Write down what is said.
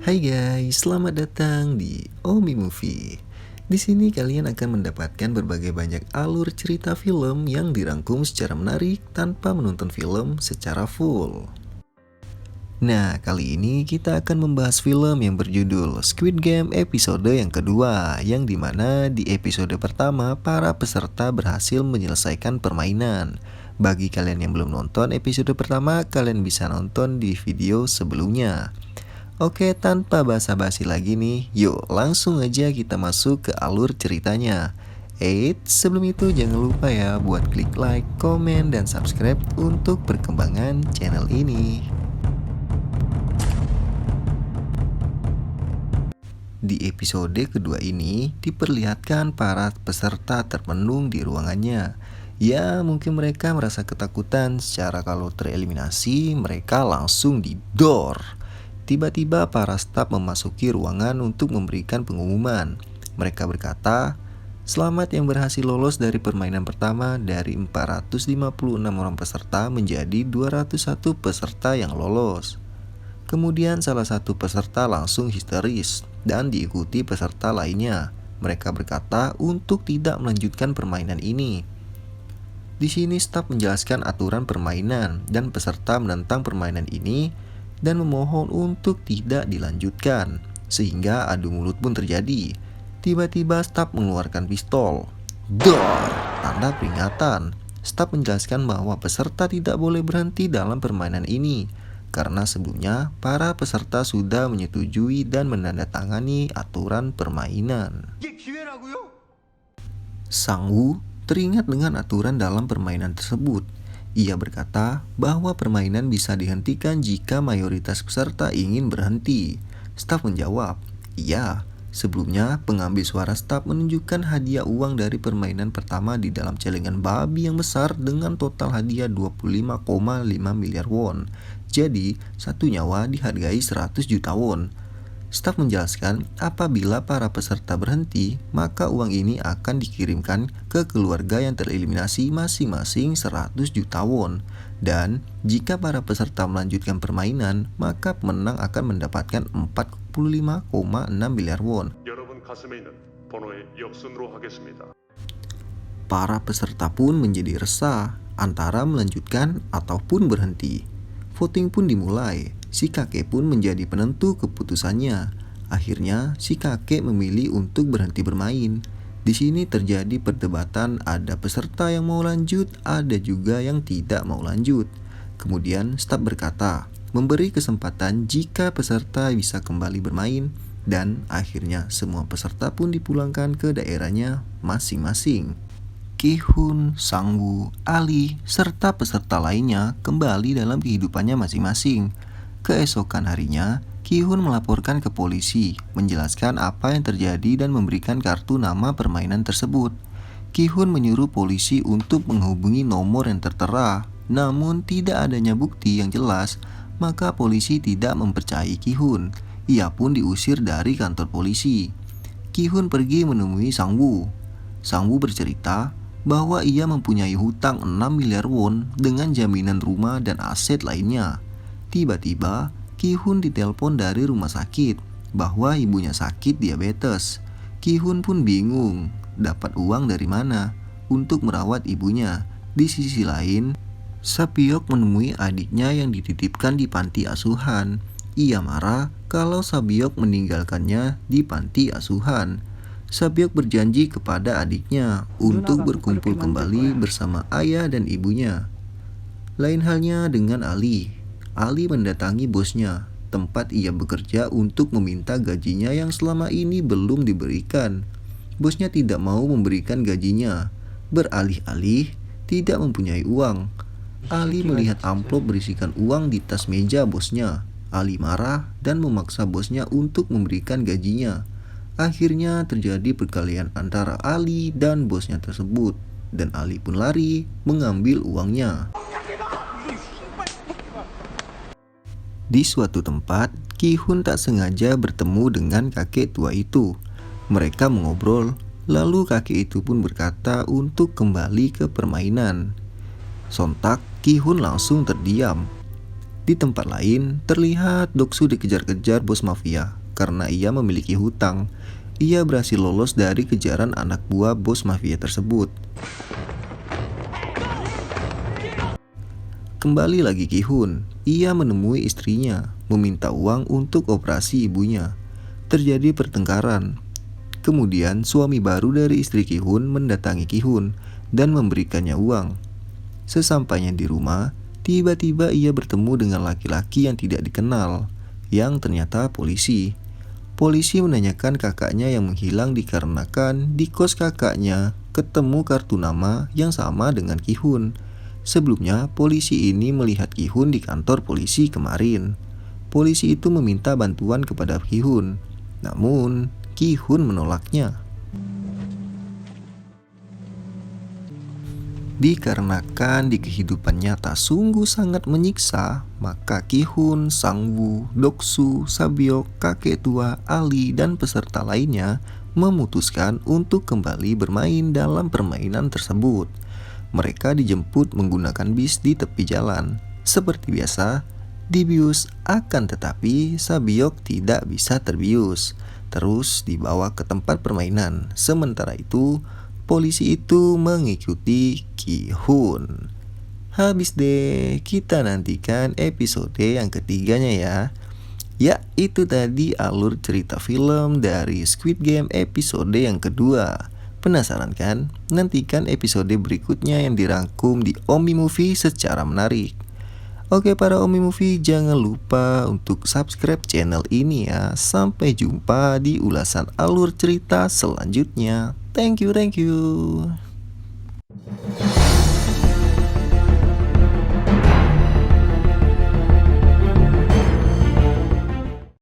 Hai guys, selamat datang di Omi Movie. Di sini kalian akan mendapatkan berbagai banyak alur cerita film yang dirangkum secara menarik tanpa menonton film secara full. Nah, kali ini kita akan membahas film yang berjudul Squid Game episode yang kedua, yang dimana di episode pertama para peserta berhasil menyelesaikan permainan. Bagi kalian yang belum nonton episode pertama, kalian bisa nonton di video sebelumnya. Oke, tanpa basa-basi lagi nih, yuk langsung aja kita masuk ke alur ceritanya. Sebelum itu jangan lupa ya buat klik like, komen, dan subscribe untuk perkembangan channel ini. Di episode kedua ini diperlihatkan para peserta termenung di ruangannya. Ya, mungkin mereka merasa ketakutan secara kalau tereliminasi mereka langsung didor. Tiba-tiba para staf memasuki ruangan untuk memberikan pengumuman. Mereka berkata, "Selamat yang berhasil lolos dari permainan pertama, dari 456 orang peserta menjadi 201 peserta yang lolos." Kemudian salah satu peserta langsung histeris dan diikuti peserta lainnya. Mereka berkata untuk tidak melanjutkan permainan ini. Di sini staf menjelaskan aturan permainan dan peserta menentang permainan ini dan memohon untuk tidak dilanjutkan, sehingga adu mulut pun terjadi. Tiba-tiba staf mengeluarkan pistol. Dor! Tanda peringatan. Staf menjelaskan bahwa peserta tidak boleh berhenti dalam permainan ini, karena sebelumnya para peserta sudah menyetujui dan menandatangani aturan permainan. Sang Woo teringat dengan aturan dalam permainan tersebut. Ia berkata bahwa permainan bisa dihentikan jika mayoritas peserta ingin berhenti. Staf menjawab, "Iya." Sebelumnya, pengambil suara staf menunjukkan hadiah uang dari permainan pertama di dalam celengan babi yang besar dengan total hadiah 25,5 miliar won. Jadi, satu nyawa dihargai 100 juta won. Staf menjelaskan apabila para peserta berhenti, maka uang ini akan dikirimkan ke keluarga yang tereliminasi masing-masing 100 juta won. Dan jika para peserta melanjutkan permainan, maka pemenang akan mendapatkan 45,6 miliar won. Para peserta pun menjadi resah antara melanjutkan ataupun berhenti. Voting pun dimulai. Si kakek pun menjadi penentu keputusannya. Akhirnya, si kakek memilih untuk berhenti bermain. Di sini terjadi perdebatan, ada peserta yang mau lanjut, ada juga yang tidak mau lanjut. Kemudian, staf berkata, memberi kesempatan jika peserta bisa kembali bermain, dan akhirnya semua peserta pun dipulangkan ke daerahnya masing-masing. Ki-hun, Sang Woo, Ali, serta peserta lainnya kembali dalam kehidupannya masing-masing. Keesokan harinya, Ki-hun melaporkan ke polisi, menjelaskan apa yang terjadi dan memberikan kartu nama permainan tersebut. Ki-hun menyuruh polisi untuk menghubungi nomor yang tertera, namun tidak adanya bukti yang jelas, maka polisi tidak mempercayai Ki-hun. Ia pun diusir dari kantor polisi. Ki-hun pergi menemui Sang Woo. Sang Woo bercerita bahwa ia mempunyai hutang 6 miliar won dengan jaminan rumah dan aset lainnya. Tiba-tiba, Ki-hun ditelepon dari rumah sakit bahwa ibunya sakit diabetes. Ki-hun pun bingung dapat uang dari mana untuk merawat ibunya. Di sisi lain, Sapyeok menemui adiknya yang dititipkan di panti asuhan. Ia marah kalau Sapyeok meninggalkannya di panti asuhan. Sapyeok berjanji kepada adiknya untuk berkumpul kembali bersama ayah dan ibunya. Lain halnya dengan Ali. Ali mendatangi bosnya, tempat ia bekerja untuk meminta gajinya yang selama ini belum diberikan. Bosnya tidak mau memberikan gajinya, beralih-alih tidak mempunyai uang. Ali melihat amplop berisikan uang di tas meja bosnya. Ali marah dan memaksa bosnya untuk memberikan gajinya. Akhirnya terjadi perkelahian antara Ali dan bosnya tersebut, dan Ali pun lari mengambil uangnya. Di suatu tempat, Ki-hun tak sengaja bertemu dengan kakek tua itu. Mereka mengobrol, lalu kakek itu pun berkata untuk kembali ke permainan. Sontak, Ki-hun langsung terdiam. Di tempat lain, terlihat Doksu dikejar-kejar bos mafia. karena ia memiliki hutang. Ia berhasil lolos dari kejaran anak buah bos mafia tersebut. Kembali lagi Ki-hun, ia menemui istrinya, meminta uang untuk operasi ibunya. Terjadi pertengkaran. Kemudian suami baru dari istri Ki-hun mendatangi Ki-hun dan memberikannya uang. Sesampainya di rumah, tiba-tiba ia bertemu dengan laki-laki yang tidak dikenal, yang ternyata polisi. Polisi menanyakan kakaknya yang menghilang dikarenakan di kos kakaknya ketemu kartu nama yang sama dengan Ki-hun. Sebelumnya, polisi ini melihat Ki-hun di kantor polisi kemarin. Polisi itu meminta bantuan kepada Ki-hun, namun Ki-hun menolaknya. Dikarenakan di kehidupan nyata sungguh sangat menyiksa, maka Ki-hun, Sang-woo, Doksu, Sabyok, kakek tua, Ali, dan peserta lainnya memutuskan untuk kembali bermain dalam permainan tersebut. Mereka dijemput menggunakan bis di tepi jalan. Seperti biasa, dibius akan tetapi Sabyok tidak bisa terbius, terus dibawa ke tempat permainan. Sementara itu, polisi itu mengikuti Ki-hun. Habis deh, kita nantikan episode yang ketiganya ya. Ya, itu tadi alur cerita film dari Squid Game episode yang kedua. Penasaran kan? Nantikan episode berikutnya yang dirangkum di Omi Movie secara menarik. Oke para Omi Movie, jangan lupa untuk subscribe channel ini ya. Sampai jumpa di ulasan alur cerita selanjutnya. Thank you.